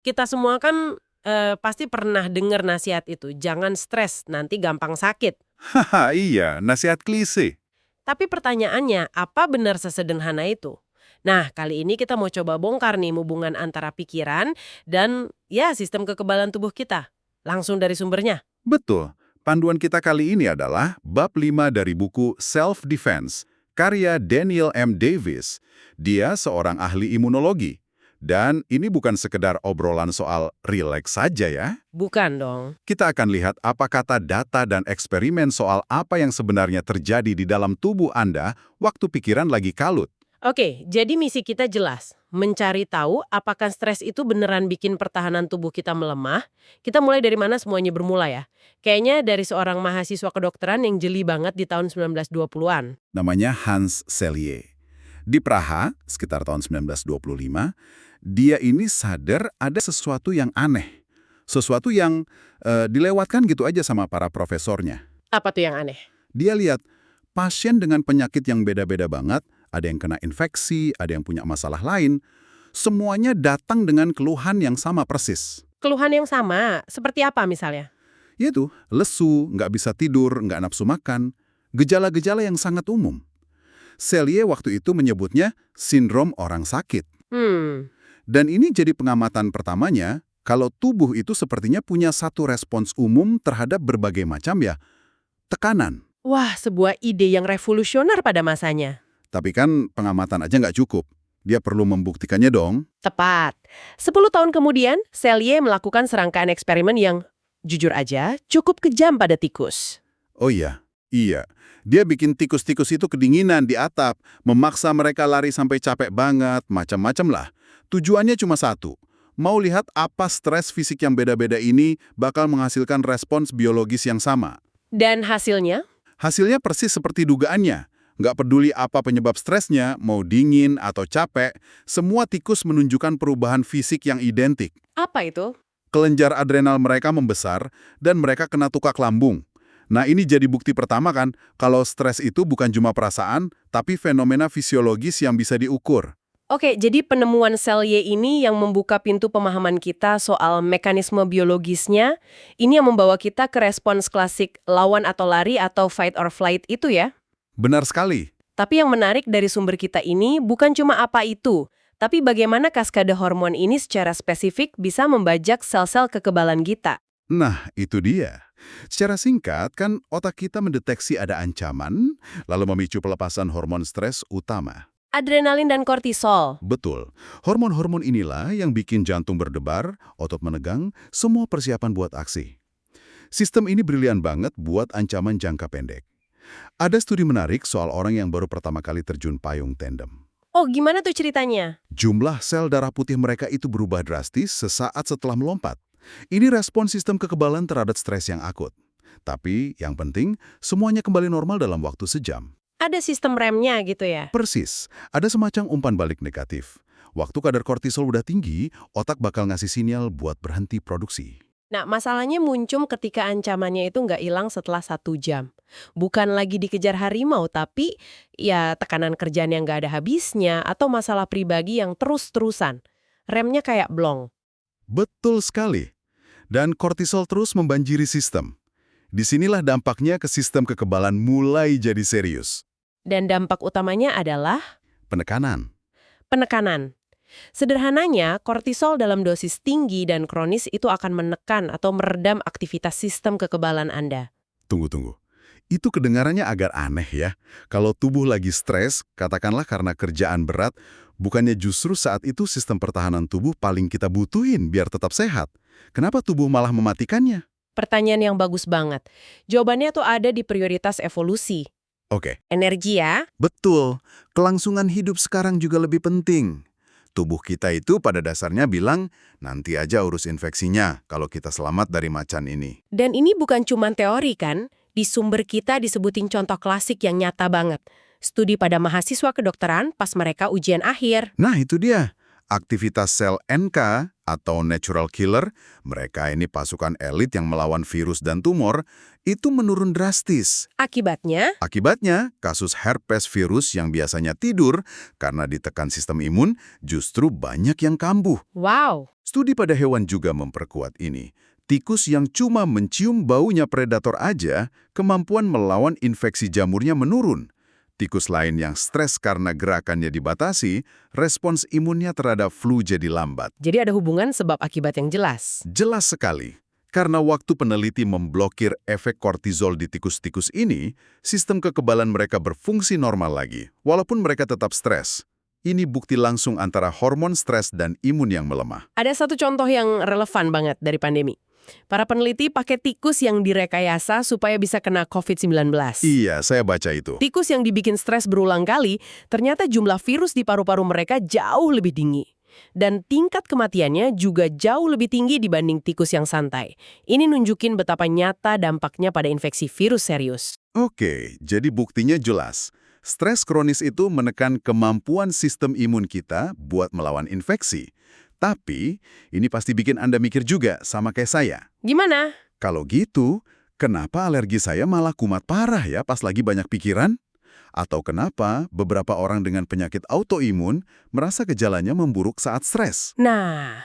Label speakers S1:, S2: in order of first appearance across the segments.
S1: Kita semua kan pasti pernah dengar nasihat itu, jangan stres, nanti gampang sakit.
S2: Haha, iya, nasihat klise.
S1: Tapi pertanyaannya, apa benar sesederhana itu? Nah, kali ini kita mau coba bongkar nih hubungan antara pikiran dan ya sistem kekebalan tubuh kita. Langsung dari sumbernya.
S2: Betul. Panduan kita kali ini adalah bab 5 dari buku Self-Defense, karya Daniel M. Davis. Dia seorang ahli imunologi. Dan ini bukan sekedar obrolan soal rileks saja ya.
S1: Bukan dong.
S2: Kita akan lihat apa kata data dan eksperimen soal apa yang sebenarnya terjadi di dalam tubuh Anda waktu pikiran lagi kalut.
S1: Oke, jadi misi kita jelas. Mencari tahu apakah stres itu beneran bikin pertahanan tubuh kita melemah. Kita mulai dari mana semuanya bermula ya. Kayaknya dari seorang mahasiswa kedokteran yang jeli banget di tahun 1920-an.
S2: Namanya Hans Selye. Di Praha, sekitar tahun 1925, dia ini sadar ada sesuatu yang aneh. Sesuatu yang dilewatkan gitu aja sama para profesornya.
S1: Apa tuh yang aneh?
S2: Dia lihat pasien dengan penyakit yang beda-beda banget, ada yang kena infeksi, ada yang punya masalah lain, semuanya datang dengan keluhan yang sama persis.
S1: Keluhan yang sama, seperti apa misalnya?
S2: Yaitu lesu, nggak bisa tidur, nggak nafsu makan, gejala-gejala yang sangat umum. Selye waktu itu menyebutnya sindrom orang sakit. Dan ini jadi pengamatan pertamanya, kalau tubuh itu sepertinya punya satu respons umum terhadap berbagai macam tekanan.
S1: Wah, sebuah ide yang revolusioner pada masanya.
S2: Tapi kan pengamatan aja nggak cukup. Dia perlu membuktikannya dong.
S1: Tepat. 10 tahun kemudian, Selye melakukan serangkaian eksperimen yang, jujur aja, cukup kejam pada tikus.
S2: Oh iya. Dia bikin tikus-tikus itu kedinginan di atap, memaksa mereka lari sampai capek banget, macam-macam lah. Tujuannya cuma satu, mau lihat apa stres fisik yang beda-beda ini bakal menghasilkan respons biologis yang sama.
S1: Dan hasilnya?
S2: Hasilnya persis seperti dugaannya. Nggak peduli apa penyebab stresnya, mau dingin atau capek, semua tikus menunjukkan perubahan fisik yang identik.
S1: Apa itu?
S2: Kelenjar adrenal mereka membesar dan mereka kena tukak lambung. Nah ini jadi bukti pertama kan, kalau stres itu bukan cuma perasaan, tapi fenomena fisiologis yang bisa diukur.
S1: Oke, jadi penemuan Selye ini yang membuka pintu pemahaman kita soal mekanisme biologisnya, ini yang membawa kita ke respons klasik lawan atau lari atau fight or flight itu ya?
S2: Benar sekali.
S1: Tapi yang menarik dari sumber kita ini bukan cuma apa itu, tapi bagaimana kaskade hormon ini secara spesifik bisa membajak sel-sel kekebalan kita.
S2: Nah, itu dia. Secara singkat, kan otak kita mendeteksi ada ancaman, lalu memicu pelepasan hormon stres utama.
S1: Adrenalin dan kortisol.
S2: Betul. Hormon-hormon inilah yang bikin jantung berdebar, otot menegang, semua persiapan buat aksi. Sistem ini brilian banget buat ancaman jangka pendek. Ada studi menarik soal orang yang baru pertama kali terjun payung tandem.
S1: Oh, gimana tuh ceritanya?
S2: Jumlah sel darah putih mereka itu berubah drastis sesaat setelah melompat. Ini respon sistem kekebalan terhadap stres yang akut. Tapi, yang penting, semuanya kembali normal dalam waktu sejam.
S1: Ada sistem remnya gitu ya?
S2: Persis, ada semacam umpan balik negatif. Waktu kadar kortisol udah tinggi, otak bakal ngasih sinyal buat berhenti produksi.
S1: Nah, masalahnya muncul ketika ancamannya itu nggak hilang setelah 1 jam. Bukan lagi dikejar harimau, tapi ya tekanan kerjaan yang nggak ada habisnya atau masalah pribadi yang terus-terusan. Remnya kayak blong.
S2: Betul sekali. Dan kortisol terus membanjiri sistem. Disinilah dampaknya ke sistem kekebalan mulai jadi serius.
S1: Dan dampak utamanya adalah
S2: Penekanan.
S1: penekanan. Sederhananya, kortisol dalam dosis tinggi dan kronis itu akan menekan atau meredam aktivitas sistem kekebalan Anda.
S2: Tunggu. Itu kedengarannya agak aneh ya. Kalau tubuh lagi stres, katakanlah karena kerjaan berat, bukannya justru saat itu sistem pertahanan tubuh paling kita butuhin biar tetap sehat. Kenapa tubuh malah mematikannya?
S1: Pertanyaan yang bagus banget. Jawabannya tuh ada di prioritas evolusi.
S2: Oke.
S1: Energi ya.
S2: Betul. Kelangsungan hidup sekarang juga lebih penting. Tubuh kita itu pada dasarnya bilang, nanti aja urus infeksinya kalau kita selamat dari macan ini.
S1: Dan ini bukan cuma teori kan? Di sumber kita disebutin contoh klasik yang nyata banget. Studi pada mahasiswa kedokteran pas mereka ujian akhir.
S2: Nah itu dia. Aktivitas sel NK atau natural killer, mereka ini pasukan elit yang melawan virus dan tumor, itu menurun drastis.
S1: Akibatnya?
S2: Akibatnya, kasus herpes virus yang biasanya tidur karena ditekan sistem imun justru banyak yang kambuh.
S1: Wow.
S2: Studi pada hewan juga memperkuat ini. Tikus yang cuma mencium baunya predator aja, kemampuan melawan infeksi jamurnya menurun. Tikus lain yang stres karena gerakannya dibatasi, respons imunnya terhadap flu jadi lambat.
S1: Jadi ada hubungan sebab akibat yang jelas.
S2: Jelas sekali. Karena waktu peneliti memblokir efek kortisol di tikus-tikus ini, sistem kekebalan mereka berfungsi normal lagi, walaupun mereka tetap stres. Ini bukti langsung antara hormon stres dan imun yang melemah.
S1: Ada satu contoh yang relevan banget dari pandemi. Para peneliti pakai tikus yang direkayasa supaya bisa kena COVID-19.
S2: Iya, saya baca itu.
S1: Tikus yang dibikin stres berulang kali, ternyata jumlah virus di paru-paru mereka jauh lebih tinggi. Dan tingkat kematiannya juga jauh lebih tinggi dibanding tikus yang santai. Ini nunjukin betapa nyata dampaknya pada infeksi virus serius.
S2: Oke, jadi buktinya jelas. Stres kronis itu menekan kemampuan sistem imun kita buat melawan infeksi. Tapi, ini pasti bikin Anda mikir juga sama kayak saya.
S1: Gimana?
S2: Kalau gitu, kenapa alergi saya malah kumat parah ya pas lagi banyak pikiran? Atau kenapa beberapa orang dengan penyakit autoimun merasa gejalanya memburuk saat stres?
S1: Nah,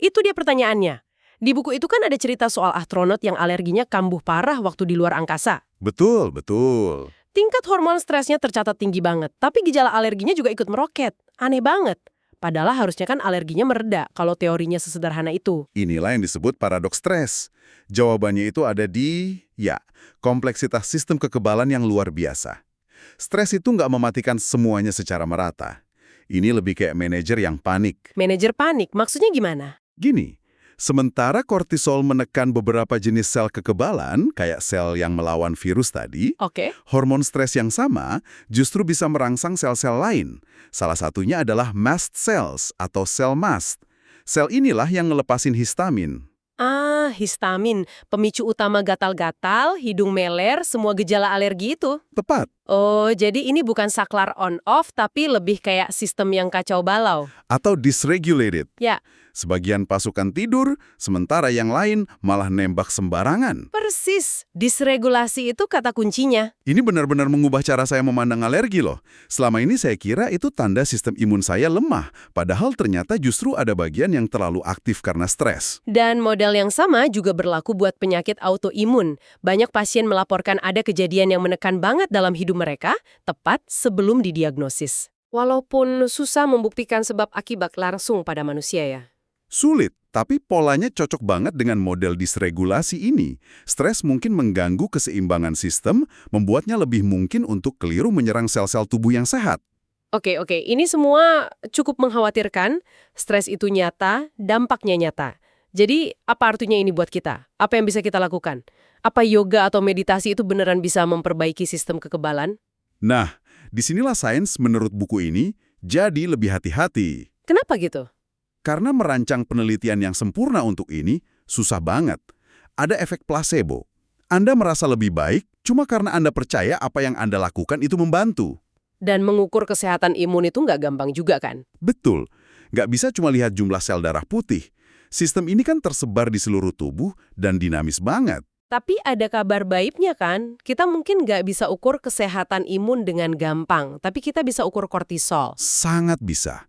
S1: itu dia pertanyaannya. Di buku itu kan ada cerita soal astronot yang alerginya kambuh parah waktu di luar angkasa.
S2: Betul, betul.
S1: Tingkat hormon stresnya tercatat tinggi banget, tapi gejala alerginya juga ikut meroket. Aneh banget. Padahal harusnya kan alerginya mereda kalau teorinya sesederhana itu.
S2: Inilah yang disebut paradoks stres. Jawabannya itu ada di, kompleksitas sistem kekebalan yang luar biasa. Stres itu nggak mematikan semuanya secara merata. Ini lebih kayak manajer yang panik.
S1: Manajer panik, maksudnya gimana?
S2: Gini, sementara kortisol menekan beberapa jenis sel kekebalan, kayak sel yang melawan virus tadi,
S1: Oke.
S2: hormon stres yang sama justru bisa merangsang sel-sel lain. Salah satunya adalah mast cells atau sel mast. Sel inilah yang ngelepasin histamin.
S1: Ah, histamin, pemicu utama gatal-gatal, hidung meler, semua gejala alergi itu.
S2: Tepat.
S1: Oh, jadi ini bukan saklar on-off, tapi lebih kayak sistem yang kacau balau.
S2: Atau dysregulated.
S1: Ya,
S2: Sebagian pasukan tidur, sementara yang lain malah nembak sembarangan.
S1: persis. Disregulasi itu kata kuncinya.
S2: Ini benar-benar mengubah cara saya memandang alergi loh. Selama ini saya kira itu tanda sistem imun saya lemah, padahal ternyata justru ada bagian yang terlalu aktif karena stres.
S1: Dan model yang sama juga berlaku buat penyakit autoimun. Banyak pasien melaporkan ada kejadian yang menekan banget dalam hidup mereka, tepat sebelum didiagnosis. Walaupun susah membuktikan sebab akibat langsung pada manusia ya.
S2: Sulit, tapi polanya cocok banget dengan model dysregulasi ini. Stres mungkin mengganggu keseimbangan sistem, membuatnya lebih mungkin untuk keliru menyerang sel-sel tubuh yang sehat.
S1: Oke, ini semua cukup mengkhawatirkan. Stres itu nyata, dampaknya nyata. Jadi, apa artinya ini buat kita? Apa yang bisa kita lakukan? Apa yoga atau meditasi itu beneran bisa memperbaiki sistem kekebalan?
S2: Nah, disinilah sains menurut buku ini jadi lebih hati-hati.
S1: Kenapa gitu?
S2: Karena merancang penelitian yang sempurna untuk ini susah banget. Ada efek placebo. Anda merasa lebih baik cuma karena Anda percaya apa yang Anda lakukan itu membantu.
S1: Dan mengukur kesehatan imun itu nggak gampang juga kan?
S2: Betul. Nggak bisa cuma lihat jumlah sel darah putih. Sistem ini kan tersebar di seluruh tubuh dan dinamis banget.
S1: Tapi ada kabar baiknya kan? Kita mungkin nggak bisa ukur kesehatan imun dengan gampang, tapi kita bisa ukur kortisol.
S2: Sangat bisa.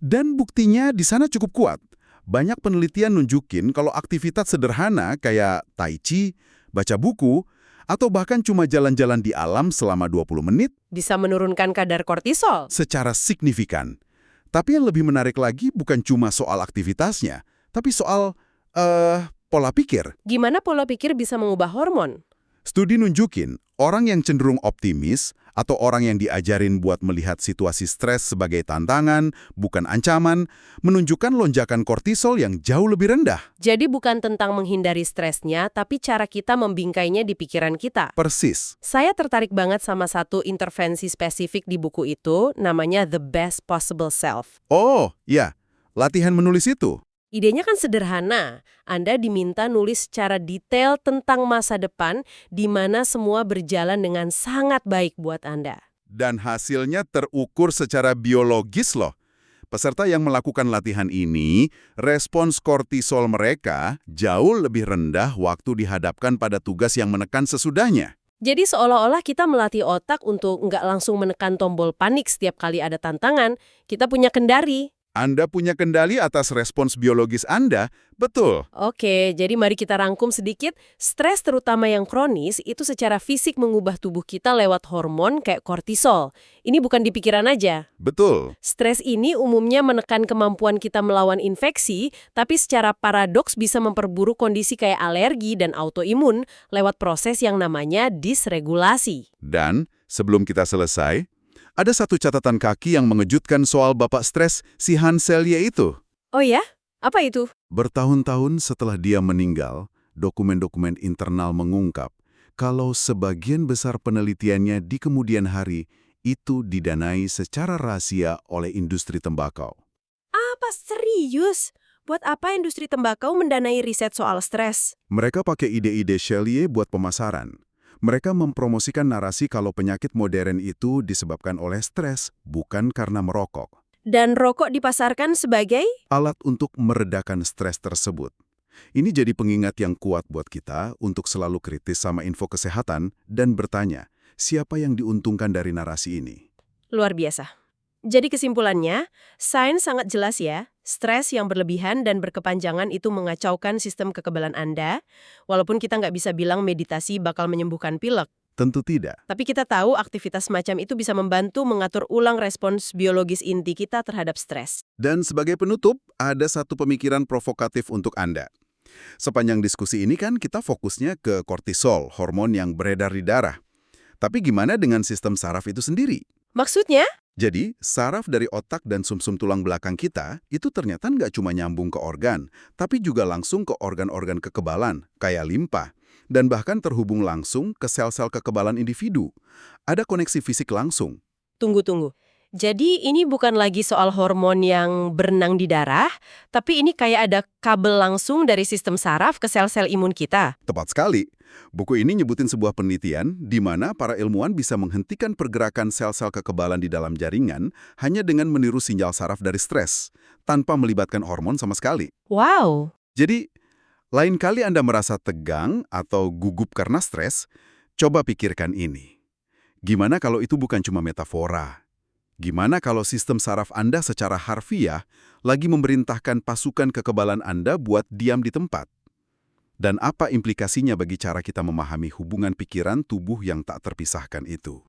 S2: Dan buktinya di sana cukup kuat. Banyak penelitian nunjukin kalau aktivitas sederhana kayak tai chi, baca buku, atau bahkan cuma jalan-jalan di alam selama 20 menit
S1: Bisa menurunkan kadar kortisol.
S2: secara signifikan. Tapi yang lebih menarik lagi bukan cuma soal aktivitasnya, tapi soal, pola pikir.
S1: Gimana pola pikir bisa mengubah hormon?
S2: Studi nunjukin, orang yang cenderung optimis atau orang yang diajarin buat melihat situasi stres sebagai tantangan, bukan ancaman, menunjukkan lonjakan kortisol yang jauh lebih rendah.
S1: Jadi bukan tentang menghindari stresnya, tapi cara kita membingkainya di pikiran kita.
S2: Persis.
S1: Saya tertarik banget sama satu intervensi spesifik di buku itu, namanya The Best Possible Self.
S2: Oh, ya. Latihan menulis itu.
S1: Idenya kan sederhana. Anda diminta nulis secara detail tentang masa depan di mana semua berjalan dengan sangat baik buat Anda.
S2: Dan hasilnya terukur secara biologis loh. peserta yang melakukan latihan ini, respons kortisol mereka jauh lebih rendah waktu dihadapkan pada tugas yang menekan sesudahnya.
S1: Jadi seolah-olah kita melatih otak untuk nggak langsung menekan tombol panik setiap kali ada tantangan. Kita punya kendali.
S2: Anda punya kendali atas respons biologis Anda, betul.
S1: Oke, jadi mari kita rangkum sedikit. Stres terutama yang kronis itu secara fisik mengubah tubuh kita lewat hormon kayak kortisol. Ini bukan di pikiran aja.
S2: Betul.
S1: Stres ini umumnya menekan kemampuan kita melawan infeksi, tapi secara paradoks bisa memperburuk kondisi kayak alergi dan autoimun lewat proses yang namanya disregulasi.
S2: Dan sebelum kita selesai, ada satu catatan kaki yang mengejutkan soal bapak stres si Hans Selye itu.
S1: Oh ya? Apa itu?
S2: Bertahun-tahun setelah dia meninggal, dokumen-dokumen internal mengungkap kalau sebagian besar penelitiannya di kemudian hari itu didanai secara rahasia oleh industri tembakau.
S1: Apa serius? Buat apa industri tembakau mendanai riset soal stres?
S2: Mereka pakai ide-ide Selye buat pemasaran. Mereka mempromosikan narasi kalau penyakit modern itu disebabkan oleh stres, bukan karena merokok.
S1: Dan rokok dipasarkan sebagai?
S2: Alat untuk meredakan stres tersebut. Ini jadi pengingat yang kuat buat kita untuk selalu kritis sama info kesehatan dan bertanya, siapa yang diuntungkan dari narasi ini?
S1: Luar biasa. Jadi kesimpulannya, sains sangat jelas ya, stres yang berlebihan dan berkepanjangan itu mengacaukan sistem kekebalan Anda, walaupun kita nggak bisa bilang meditasi bakal menyembuhkan pilek.
S2: Tentu tidak.
S1: Tapi kita tahu aktivitas semacam itu bisa membantu mengatur ulang respons biologis inti kita terhadap stres.
S2: Dan sebagai penutup, ada satu pemikiran provokatif untuk Anda. Sepanjang diskusi ini kan kita fokusnya ke kortisol, hormon yang beredar di darah. Tapi gimana dengan sistem saraf itu sendiri?
S1: Maksudnya?
S2: Jadi, saraf dari otak dan sumsum tulang belakang kita itu ternyata nggak cuma nyambung ke organ, tapi juga langsung ke organ-organ kekebalan, kayak limpa, dan bahkan terhubung langsung ke sel-sel kekebalan individu. Ada koneksi fisik langsung.
S1: Tunggu. Jadi ini bukan lagi soal hormon yang berenang di darah, tapi ini kayak ada kabel langsung dari sistem saraf ke sel-sel imun kita.
S2: Tepat sekali. Buku ini nyebutin sebuah penelitian di mana para ilmuwan bisa menghentikan pergerakan sel-sel kekebalan di dalam jaringan hanya dengan meniru sinyal saraf dari stres, tanpa melibatkan hormon sama sekali.
S1: Wow!
S2: Jadi, lain kali Anda merasa tegang atau gugup karena stres, coba pikirkan ini. Gimana kalau itu bukan cuma metafora? Gimana kalau sistem saraf Anda secara harfiah lagi memerintahkan pasukan kekebalan Anda buat diam di tempat? Dan apa implikasinya bagi cara kita memahami hubungan pikiran tubuh yang tak terpisahkan itu?